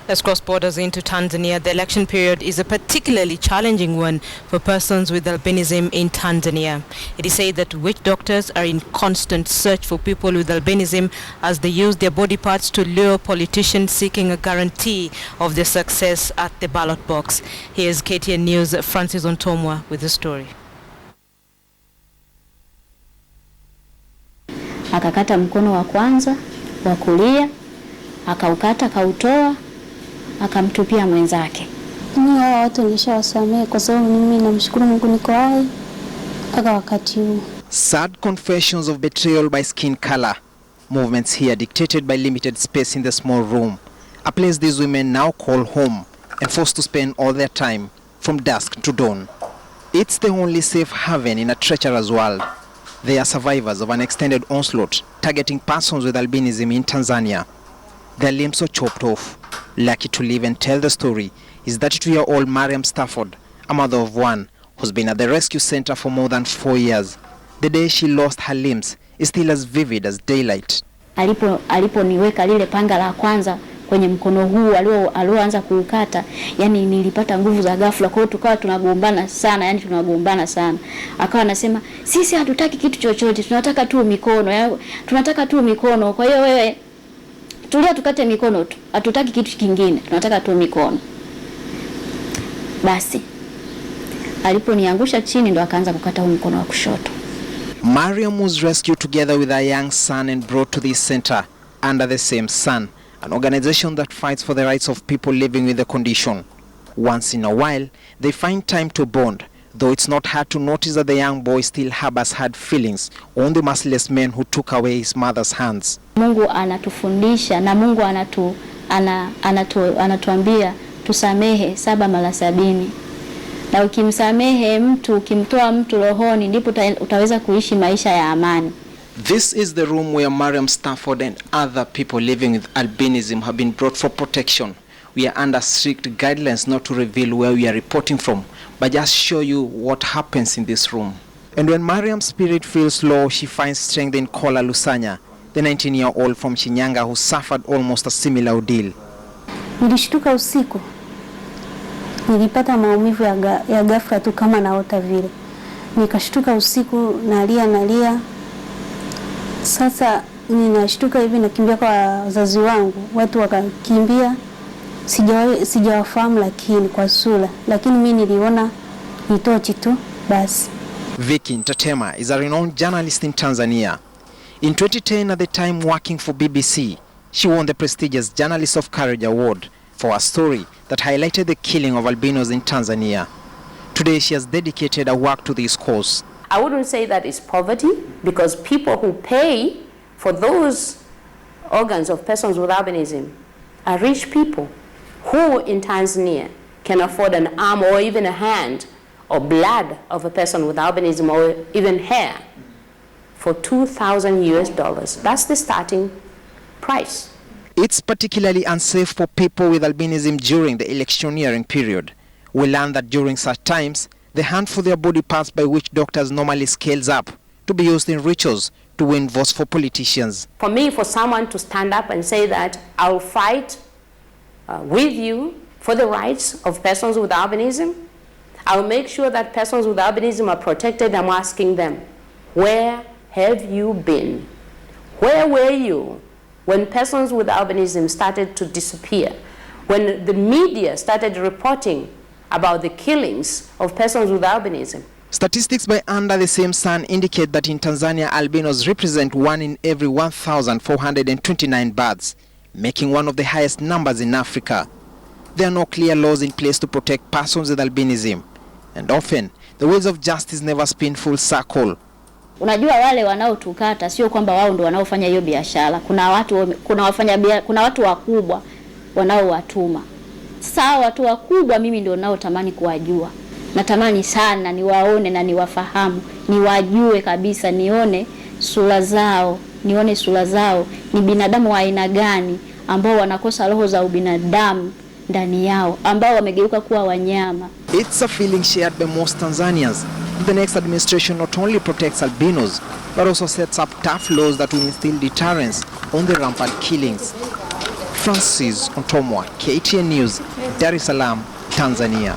Let's cross borders into Tanzania. The election period is a particularly challenging one for persons with albinism in Tanzania. It is said that witch doctors are in constant search for people with albinism as they use their body parts to lure politicians seeking a guarantee of their success at the ballot box. Here's KTN News' Francis Ontomwa with the story. Akakata mkono wa kwanza, wa kulia, akaukata, akautoa, akamtupia mwenzake. Mimi hao watu nishawasamehe kwa sababu mimi namshukuru Mungu niko hai mpaka wakati huu. Sad confessions of betrayal by skin color. Movements here dictated by limited space in the small room. A place these women now call home and forced to spend all their time from dusk to dawn. It's the only safe haven in a treacherous world. They are survivors of an extended onslaught targeting persons with albinism in Tanzania. Their limbs were chopped off. Lucky to live and tell the story is 32-year-old Mariam Stafford, a mother of one, who's been at the rescue center for more than 4 years. The day she lost her limbs is still as vivid as daylight. Aliponiweka lile panga la kwanza kwenye mkono huu alioanza kuukata, yani nilipata nguvu za ghafla, kwa hiyo tukawa tunagombana sana, yani tunagombana sana. Akawa anasema sisi hatutaki kitu chochote, tunataka tu mikono, tunataka tu mikono. Kwa hiyo wewe tulia tukate mikono tu, hatutaki kitu kingine, tunataka tu mikono. Basi aliponiangusha chini ndo akaanza kukata mkono wa kushoto. Mariam was rescued together with her young son and brought to this center under the same sun, an organization that fights for the rights of people living with the condition. Once in a while, they find time to bond, though it's not hard to notice that the young boy still harbors hard feelings on the merciless men who took away his mother's hands. Mungu anatufundisha na Mungu anatuambia tusamehe 7 mara 70. Na ukimsamehe mtu, ukimtoa mtu rohoni, ndipo utaweza kuishi maisha ya amani. This is the room where Mariam Stafford and other people living with albinism have been brought for protection. We are under strict guidelines not to reveal where we are reporting from, but just show you what happens in this room. And when Mariam's spirit feels low, she finds strength in Kola Lusanya, the 19-year-old from Shinyanga who suffered almost a similar ordeal. Nilishtuka usiku. Nilipata maumivu ya ghafla tu kama naota vile. Nikashtuka usiku, nalia. Sasa ninashtuka hivi, nakimbia kwa wazazi wangu. Watu wakakimbia. Sijawafahamu lakini kwa sura. Lakini mimi niliona ni tochi tu basi. Vicky Ntatema is a renowned journalist in Tanzania. In 2010, at the time working for BBC, she won the prestigious Journalist of Courage Award for a story that highlighted the killing of albinos in Tanzania. Today, she has dedicated her work to this cause. I wouldn't say that it's poverty, because people who pay for those organs of persons with albinism are rich people who in Tanzania can afford an arm or even a hand or blood of a person with albinism or even hair for $2,000. That's the starting price. It's particularly unsafe for people with albinism during the electioneering period. We learn that during such times, the hunt for their body parts by witch doctors normally scales up to be used in rituals to win votes for politicians. For me, for someone to stand up and say that I'll fight with you for the rights of persons with albinism, I'll make sure that persons with albinism are protected. I'm asking them, where have you been? Where were you when persons with albinism started to disappear? When the media started reporting about the killings of persons with albinism? Statistics by Under the Same Sun indicate that in Tanzania, albinos represent 1 in every 1,429 births, making one of the highest numbers in Africa. There are no clear laws in place to protect persons with albinism, and often the wheels of justice never spin full circle. Unajua wale wanaotukata sio kwamba wao ndio wanaofanya hiyo biashara. Kuna watu wakubwa wanaowatuma. Sasa watu wakubwa mimi ndio naotamani kuwajua. Natamani sana niwaone na niwafahamu, niwajue kabisa, nione sura zao, ni binadamu wa aina gani ambao wanakosa roho za ubinadamu ndani yao, ambao wamegeuka kuwa wanyama. It's a feeling shared by most Tanzanians. The next administration not only protects albinos, but also sets up tough laws that will instill deterrence on the rampant killings. Francis Ontomwa, KTN News, Dar es Salaam, Tanzania.